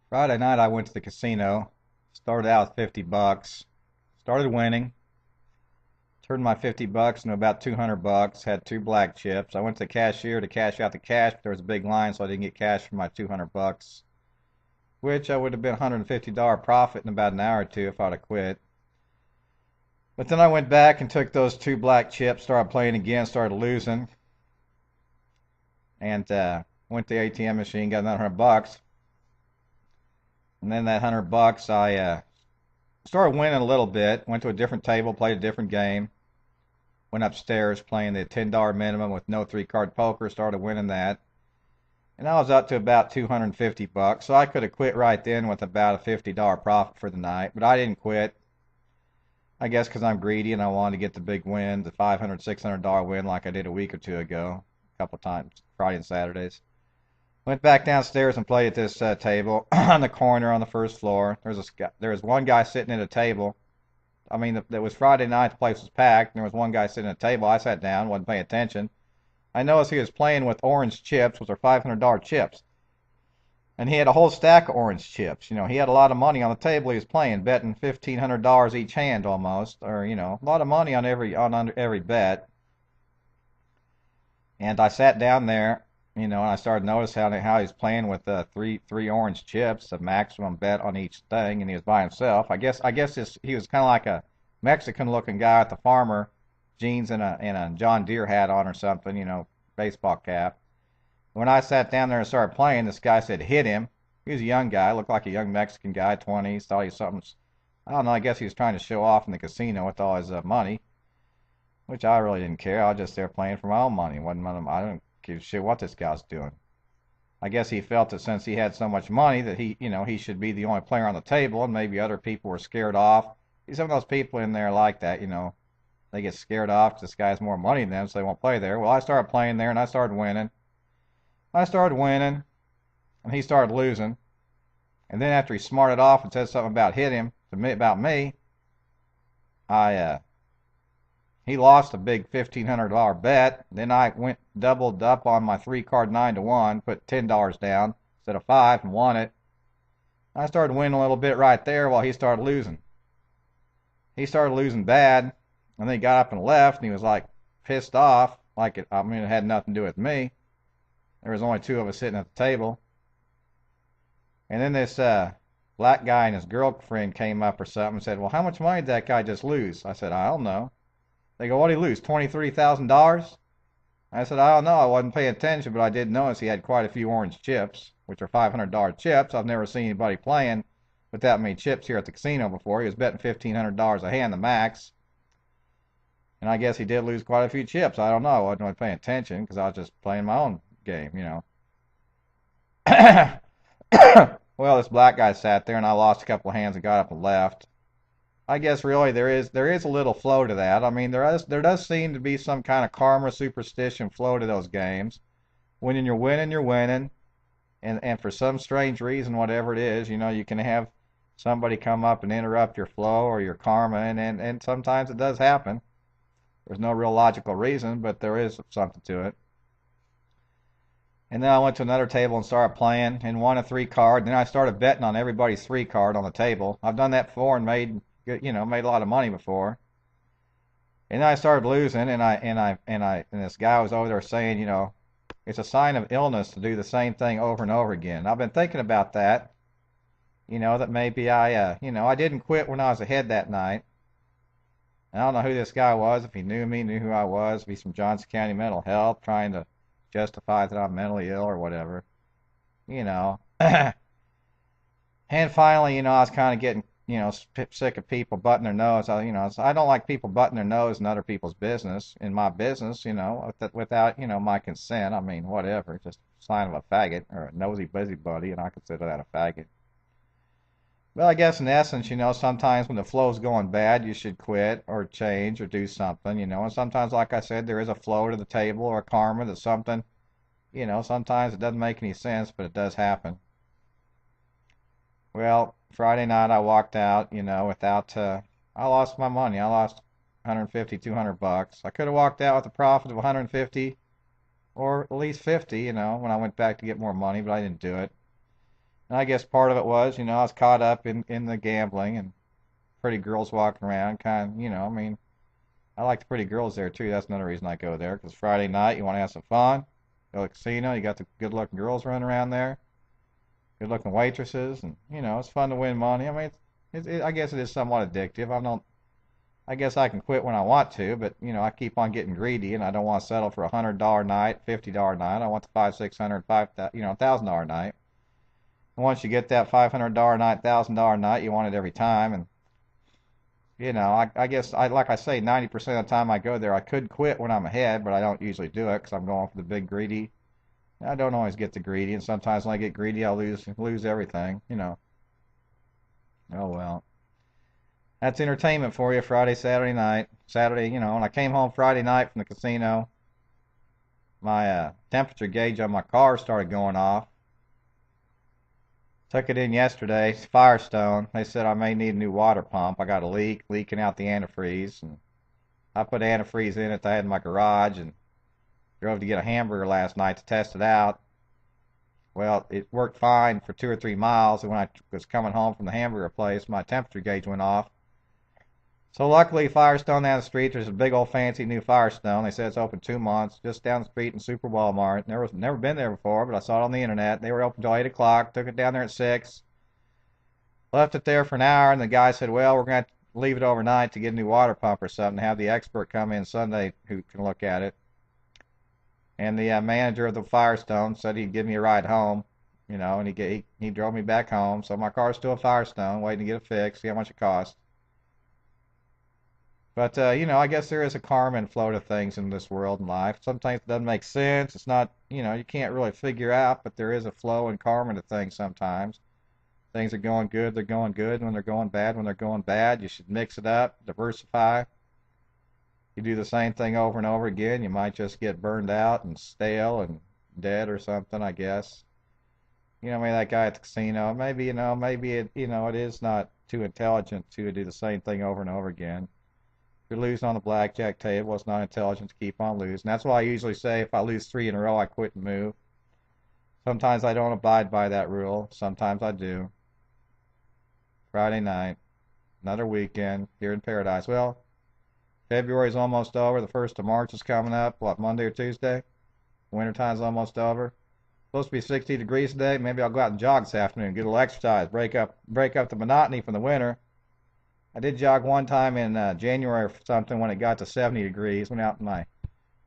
Friday night I went to the casino. Started out with 50 bucks. Started winning. Turned my 50 bucks into about 200 bucks. Had two black chips. I went to the cashier to cash out the cash, but there was a big line, so I didn't get cash for my 200 bucks, which I would have been $150 profit in about an hour or two if I'd have quit. But then I went back and took those two black chips, started playing again, started losing, and went to the ATM machine, got another 100 bucks. And then that 100 bucks, I started winning a little bit. Went to a different table, played a different game. Went upstairs playing the $10 minimum with no three-card poker. Started winning that, and I was up to about 250 bucks. So I could have quit right then with about a $50 profit for the night, but I didn't quit. I guess because I'm greedy and I wanted to get the big win, the $500, $600 win like I did a week or two ago, a couple times, Friday and Saturdays. Went back downstairs and played at this table on the corner on the first floor. There was one guy sitting at a table. I mean, it was Friday night. The place was packed. And there was one guy sitting at a table. I sat down, wasn't paying attention. I noticed he was playing with orange chips, which are $500 chips. And he had a whole stack of orange chips. You know, he had a lot of money on the table he was playing, betting $1,500 each hand almost, or a lot of money on every bet. And I sat down there, and I started noticing how he's playing with three orange chips, the maximum bet on each thing, and he was by himself. I guess he was kind of like a Mexican-looking guy with the farmer jeans and a John Deere hat on or something, baseball cap. When I sat down there and started playing, this guy said hit him. He was a young guy, looked like a young Mexican guy, 20s. Thought he was something. I don't know. I guess he was trying to show off in the casino with all his money, which I really didn't care. I was just there playing for my own money. I don't give a shit what this guy's doing. I guess he felt that since he had so much money that he should be the only player on the table, and maybe other people were scared off. Some of those people in there like that, they get scared off because this guy has more money than them, so they won't play there. Well, I started playing there and I started winning. And he started losing. And then after he smarted off and said something about hit him about me, I he lost a big $1,500 bet. Then I went doubled up on my three-card 9-to-1, put $10 down instead of 5 and won it. I started winning a little bit right there while he started losing. He started losing bad, and then he got up and left, and he was like pissed off, it had nothing to do with me. There was only two of us sitting at the table. And then this black guy and his girlfriend came up or something and said, well, how much money did that guy just lose? I said, I don't know. They go, what did he lose, $23,000? I said, I don't know. I wasn't paying attention, but I did notice he had quite a few orange chips, which are $500 chips. I've never seen anybody playing with that many chips here at the casino before. He was betting $1,500 a hand, the max. And I guess he did lose quite a few chips. I don't know. I wasn't really paying attention because I was just playing my own game, Well, this black guy sat there and I lost a couple of hands and got up and left. I guess really there is a little flow to that. I mean, there does seem to be some kind of karma superstition flow to those games. When you're winning, you're winning. And for some strange reason, whatever it is, you can have somebody come up and interrupt your flow or your karma, and sometimes it does happen. There's no real logical reason, but there is something to it. And then I went to another table and started playing and won a three card. Then I started betting on everybody's three card on the table. I've done that before and made a lot of money before. And then I started losing, and this guy was over there saying, it's a sign of illness to do the same thing over and over again. And I've been thinking about that. That maybe I didn't quit when I was ahead that night. And I don't know who this guy was, if he knew me, knew who I was, if he's from Johnson County Mental Health, trying to justify that I'm mentally ill or whatever, And finally, I was kind of getting, sick of people butting their nose. I don't like people butting their nose in other people's business. In my business, without, my consent. I mean, whatever, just a sign of a faggot or a nosy busybody, and I consider that a faggot. Well, I guess in essence, sometimes when the flow's going bad, you should quit or change or do something, and sometimes, like I said, there is a flow to the table or karma that something, sometimes it doesn't make any sense, but it does happen. Well, Friday night I walked out, without, I lost my money. I lost 150, 200 bucks. I could have walked out with a profit of 150 or at least 50, when I went back to get more money, but I didn't do it. And I guess part of it was, I was caught up in the gambling and pretty girls walking around, kind of, I mean, I like the pretty girls there too. That's another reason I go there, because Friday night you want to have some fun. Go to the casino, you got the good-looking girls running around there, good-looking waitresses, and it's fun to win money. I mean, I guess it is somewhat addictive. I guess I can quit when I want to, but I keep on getting greedy, and I don't want to settle for $100 night, $50 night. I want the $500, $600, $1,000 night. And once you get that $500 night, $1,000 night, you want it every time. And I guess like I say, 90% of the time I go there, I could quit when I'm ahead, but I don't usually do it because I'm going for the big greedy. I don't always get the greedy, and sometimes when I get greedy, I'll lose everything. Oh well. That's entertainment for you, Friday, Saturday night. Saturday, when I came home Friday night from the casino, my temperature gauge on my car started going off. Took it in yesterday, Firestone. They said I may need a new water pump. I got a leaking out the antifreeze. And I put antifreeze in it that I had in my garage and drove to get a hamburger last night to test it out. Well, it worked fine for 2 or 3 miles, and when I was coming home from the hamburger place, my temperature gauge went off. So luckily, Firestone down the street, there's a big old fancy new Firestone. They said it's open 2 months, just down the street in Super Walmart. Never been there before, but I saw it on the internet. They were open till 8 o'clock. Took it down there at 6. Left it there for an hour, and the guy said, well, we're going to leave it overnight to get a new water pump or something, have the expert come in Sunday who can look at it. And the manager of the Firestone said he'd give me a ride home, and he drove me back home. So my car's still a Firestone, waiting to get it fixed, see how much it costs. But, I guess there is a karma and flow to things in this world and life. Sometimes it doesn't make sense. It's not, you can't really figure out, but there is a flow and karma to things sometimes. Things are going good, they're going good. When they're going bad, you should mix it up, diversify. You do the same thing over and over again, you might just get burned out and stale and dead or something, I guess. Maybe that guy at the casino, maybe it is not too intelligent to do the same thing over and over again. If you're losing on the blackjack table, it's not intelligent to keep on losing. That's why I usually say if I lose 3 in a row, I quit and move. Sometimes I don't abide by that rule. Sometimes I do. Friday night, another weekend here in paradise. Well, February's almost over. The 1st of March is coming up. What, Monday or Tuesday? Wintertime's almost over. Supposed to be 60 degrees today. Maybe I'll go out and jog this afternoon, get a little exercise, break up the monotony from the winter. I did jog one time in January or something when it got to 70 degrees. Went out in my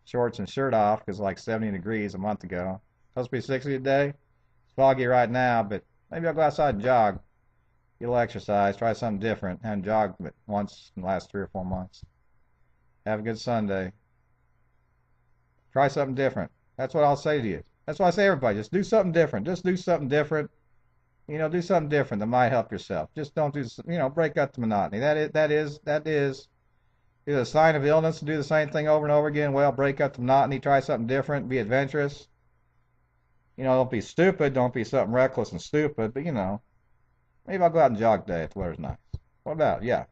shorts and shirt off because it was like 70 degrees a month ago. Supposed to be 60 today. It's foggy right now, but maybe I'll go outside and jog. Get a little exercise, try something different. I haven't jogged but once in the last 3 or 4 months. Have a good Sunday. Try something different. That's what I'll say to you. That's what I say to everybody. Just do something different. Just do something different. Do something different that might help yourself. Just don't do, break up the monotony. That is a sign of illness to do the same thing over and over again. Well, break up the monotony, try something different, be adventurous. Don't be stupid, don't be something reckless and stupid, but maybe I'll go out and jog today if the weather's nice. What about it? Yeah.